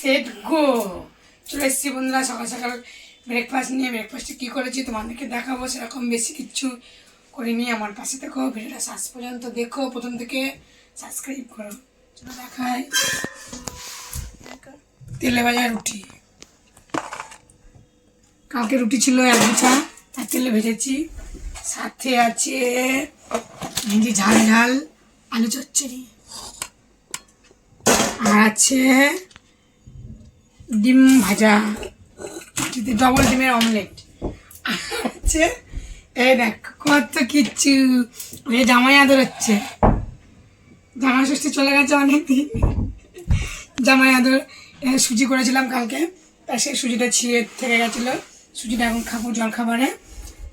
Set go চলে এসেছি বন্ধুরা সকাল সকাল ব্রেকফাস্ট নিয়ে। ব্রেকফাস্টে কী করেছি তোমাদেরকে দেখাবো, সেরকম বেশি কিচ্ছু করিনি। আমার পাশে দেখো, ভিডিওটা শেষ পর্যন্ত দেখো, প্রথম থেকে সাবস্ক্রাইব করো। চলো দেখাই। তেলে ভাজা রুটি, কালকে রুটি ছিল এক গুছা, আর তেলে ভেজেছি। সাথে আছে ভেন্ডি ঝাল ঝাল আলু চচ্চড়ি, আর আছে ডিম ভাজা, ডবল ডিমের অমলেট আছে। এই দেখ কত কিচ্ছু। ওই জামাই আদর হচ্ছে, জামাই ষষ্ঠী চলে গেছে অনেকদিন। জামাই আদর সুজি করেছিলাম কালকে, তার সেই সুজিটা ছিঁড়ে থেকে গেছিলো। সুজিটা এখন খাবো জল খাবারে।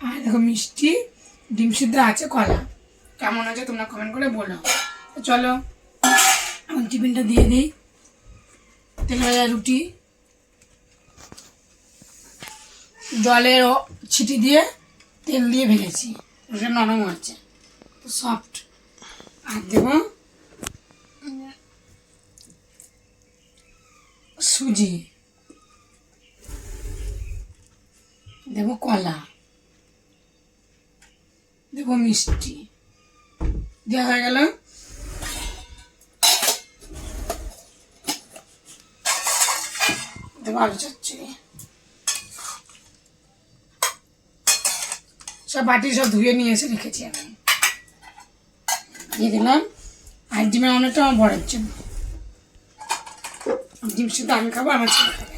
আর দেখো মিষ্টি, ডিম সিদ্ধ আছে, কলা। কেমন আছে তোমরা কমেন্ট করে বলো। চলো এখন টিফিনটা দিয়ে দিই। তেলে ভাজা রুটি জলের ছিটি দিয়ে তেল দিয়ে ভেজেছি, ওটা নরম হচ্ছে, সফট। আর দেব সুজি, দেব কলা, দেব মিষ্টি, দেওয়া হয়ে গেল। দেবো আলু চচ্চড়ি। সব বাটি সব ধুয়ে নিয়ে এসে রেখেছি আমি, দিয়ে দিলাম। আর ডিমের অনেকটা আমার বড়ের জন্য, ডিম সিদ্ধ আমি খাবো, আমার ছেলে খাবে।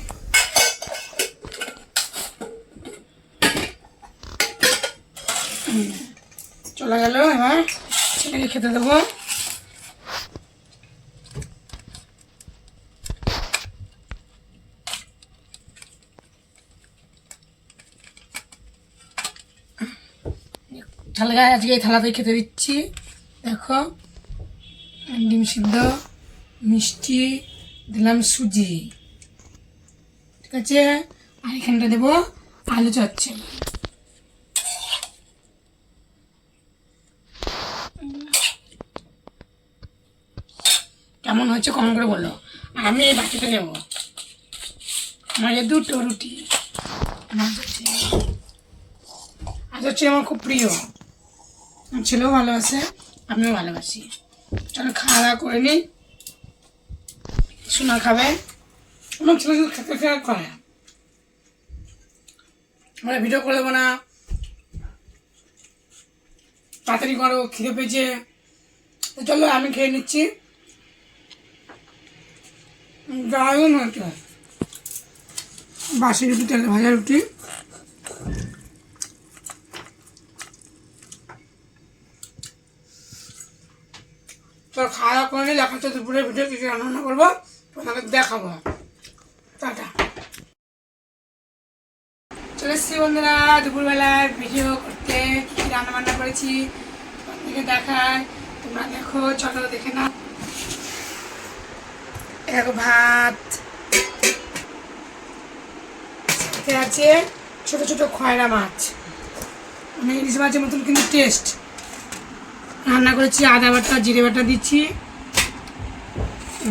চলে গেল, এবার ছেলেকে খেতে দেবো। থালা গায়ে আজকে এই থালাতেই খেতে দিচ্ছি। দেখো ডিম সিদ্ধ, মিষ্টি, দিলাম সুজি, ঠিক আছে। আর এখানটা দেবো আলু চচ্চড়ি। কেমন হচ্ছে কমেন্ট করে বলো। আর আমি এই বাটিটা নেবো, আমার যে দুটো রুটি। আলু চচ্চড়ি আমার খুব প্রিয়, আমার ছেলেও ভালোবাসে, আমিও ভালোবাসি। চলো খাওয়া দাওয়া করে নিই। সোনা খাবে, আমার ছেলে শুধু খেতে খেয়ে করে। আমরা ভিডিও করে দেবো না, তাড়াতাড়ি করো, খিদে পেয়েছে। চলো আমি খেয়ে নিচ্ছি। দারুণ হয়েছে বাসি রুটি, তেলে ভাজা রুটি। তো খাওয়া দাওয়া করে নিয়ে দেখাচ্ছে দুপুরের ভিডিও কী কী রান্না করবো তোমাকে দেখাবো। টাটা। চলে এসছি বন্ধুরা দুপুরবেলায় ভিডিও করতে, কী কী রান্না বান্না করেছি তোমাদেরকে দেখায়, তোমরা দেখো। চলো দেখে নাও। দেখো ভাত, সাথে আছে ছোট ছোট খয়রা মাছ, মানে ইলিশ মাছের মতন কিন্তু টেস্ট। রান্না করেছি আদা বাটা জিরে বাটা দিচ্ছি,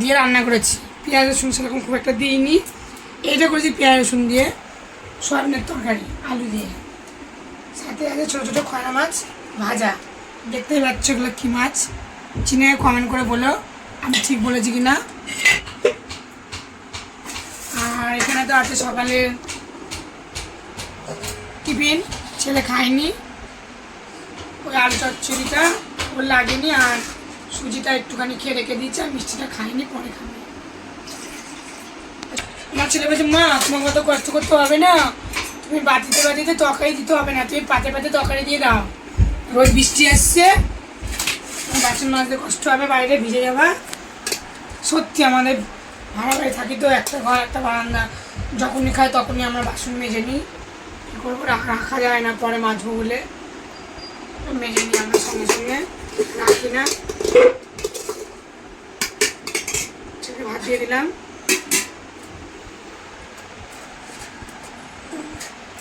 দিয়ে রান্না করেছি। পেঁয়াজ রসুন সেরকম খুব একটা দিইনি, এইটা করেছি পেঁয়াজ রসুন দিয়ে, সয়াবিনের তরকারি আলু দিয়ে। সাথে আছে ছোটো ছোটো খয়রা মাছ ভাজা। দেখতেই পাচ্ছ এগুলো কী মাছ, চিনে কমেন্ট করে বলো আমি ঠিক বলেছি কি না। আর এখানে তো আছে সকালের টিফিন, ছেলে খায়নি, ওই আলু চচ্চড়িটা ওর লাগেনি, আর সুজিটা একটুখানি খেয়ে রেখে দিয়েছে, আর মিষ্টিটা খাইনি, পরে খাবে। আমার ছেলে বলছে মা তোমাকে তো কষ্ট করতে হবে না, তুমি বাটিতে বাটিতে তরকারি দিতে হবে না, তুমি পাতে পাতে তরকারি দিয়ে দাও। রোজ বৃষ্টি আসছে, বাসন মাজতে কষ্ট হবে, বাইরে ভিজে যাবা। সত্যি আমাদের ভাড়া বাড়ি থাকি তো, একটা ঘর একটা বারান্দা, যখনই খাই তখনই আমরা বাসন মেজে নিই। কী করবো, রাখা যায় না, পরে মাজবো বলে মেজে নিই আমরা, সঙ্গে সঙ্গে রাখি না। ছেলে ভাত দিয়ে দিলাম,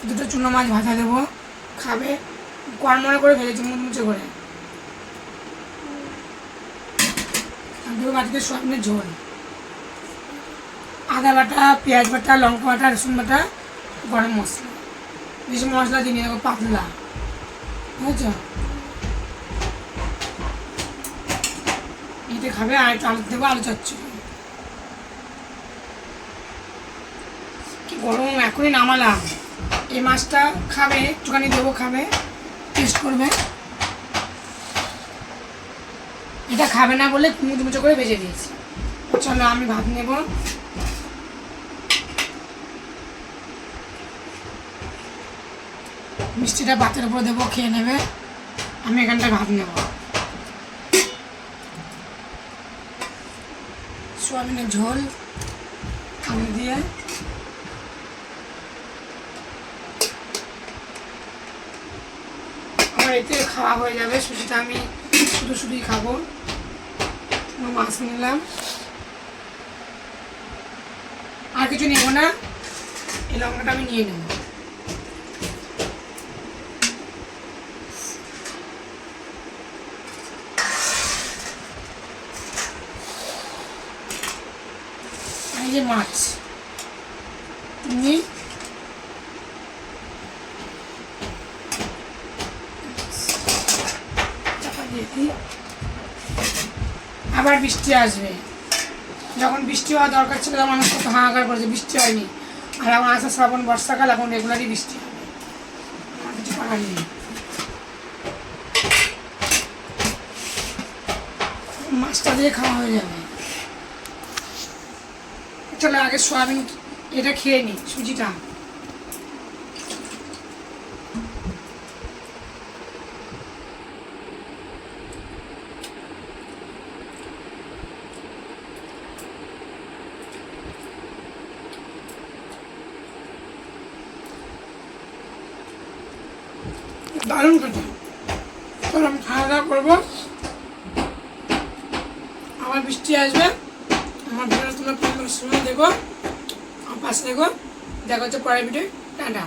দুটো চুনো মাছ ভাজা দেবো, খাবে। কড়মড়ে করে ভেজেছি মুচমুচে করে। দুটো মাটিতে সয়াবিনের ঝোল, আদা বাটা, পেঁয়াজ বাটা, লঙ্কা বাটা, রসুন বাটা, গরম মশলা, বেশি মশলা দিই দেখো পাতলা, বুঝেছ? এতে খাবে। আর একটু আলু দেবো, আলু চচ্চড়ি। কি গরম, এখনই নামালাম। এই মাছটা খাবে, একটুখানি দেবো, খাবে, টেস্ট করবে। এটা খাবে না বলে মুচো মুচো করে ভেজে দিয়েছি। চলো আমি ভাত নেব। মিষ্টিটা ভাতের উপর দেবো, খেয়ে নেবে। আমি এখানটায় ভাত নেব। সোয়াবিনের ঝোল আলু দিয়ে, আমার এতে খাওয়া হয়ে যাবে। সুজিটা আমি শুধু শুধুই খাবো। মাছ নিলাম, আর কিছু নেবো না। এই লঙ্কাটা আমি নিয়ে নেব। এই যে মাছ, তুমি আবার বৃষ্টি আসবে। যখন বৃষ্টি হওয়া দরকার ছিল তখন মানুষ কত হাহাকার করেছে, বৃষ্টি হয়নি। আর এখন আসা শ্রাবণ বর্ষাকাল, এখন রেগুলারই বৃষ্টি হবে, আমার কিছু করার নেই। মাছটা দিয়ে খাওয়া হয়ে যাবে। চলো আগে সোয়াবিন এটা খেয়ে নিই, সুজিটা। দারুণ খেতে। চলো আমি খাওয়া দাওয়া করবো, আবার বৃষ্টি আসবে। আমার ভিডিওটা তোমরা সময় দেখো, আমার পাশে দেখো। দেখা হচ্ছে পরের ভিডিও। টাটা।